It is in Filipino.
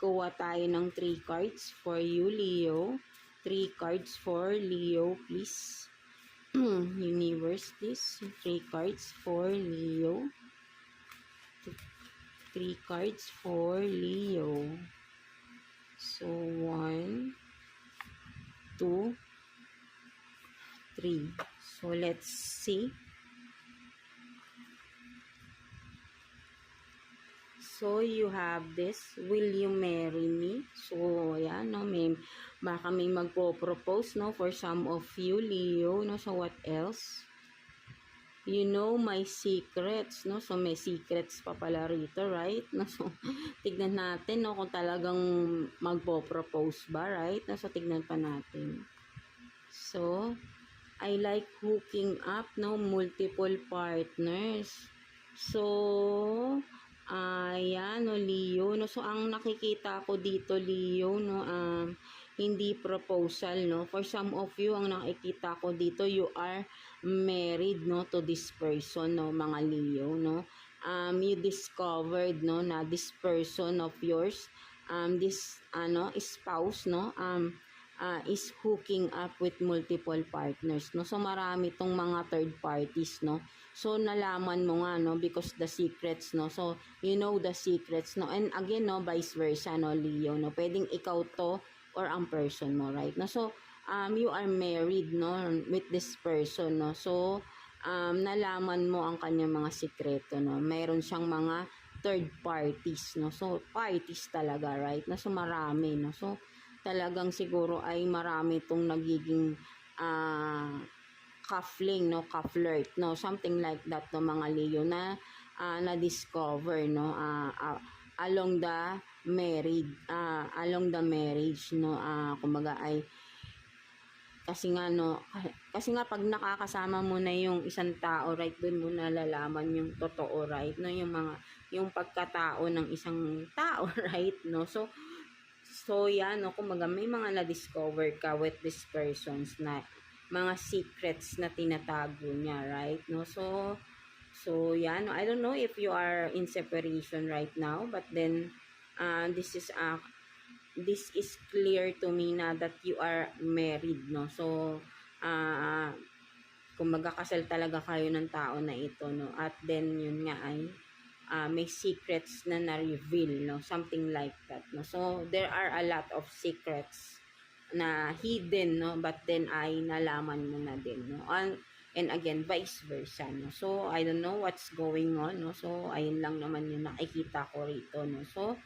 kuha tayo ng 3 cards for you, Leo. 3 cards for Leo, please. Universe, please. 3 cards for Leo. 3 cards for Leo. So, 1, 2, 3. So, let's see. So, you have this, will you marry me? So, ayan, no, baka may magpo-propose, no, for some of you, Leo, no, so what else? You know my secrets, no, so may secrets pa pala rito, right? No, so, tignan natin, no, kung talagang magpo-propose ba, right? No, so, tignan pa natin. So, I like hooking up, no, multiple partners. So, ayan, no, Leo, no, so ang nakikita ko dito, Leo, no, hindi proposal, no, for some of you, ang nakikita ko dito, you are married, no, to this person, no, mga Leo, no, you discovered, no, na this person of yours, this, spouse, no, is hooking up with multiple partners, no? So, marami tong mga third parties, no? So, nalaman mo nga, no? Because the secrets, no? So, you know the secrets, no? And again, no? Vice versa, no, Leo, no? Pwedeng ikaw to or ang person mo, right? No? So, you are married, no? With this person, no? So, nalaman mo ang kanyang mga sikreto, no? Mayroon siyang mga third parties, no? So, parties talaga, right? No? So, marami, no? So, talagang siguro ay marami itong nagiging ka-fling, no, ka-flirt, no, something like that, no, mga Leo, na na-discover, no, along the marriage, no, kumbaga ay kasi nga, no, kasi nga pag nakakasama mo na yung isang tao, right, doon mo nalalaman yung totoo, right, no, yung pagkatao ng isang tao, right, no, So, yan, no, kumbaga may mga na-discover ka with these persons na mga secrets na tinatago niya, right? No? So yan, no, I don't know if you are in separation right now, but then, this is clear to me na that you are married, no? So, kumbaga kasal talaga kayo ng tao na ito, no? At then, yun nga ay, may secrets na na-reveal, no? Something like that, no? So, there are a lot of secrets na hidden, no? But then, ay nalaman mo na din, no? And again, vice versa, no? So, I don't know what's going on, no? So, ayun lang naman yung nakikita ko rito, no? So,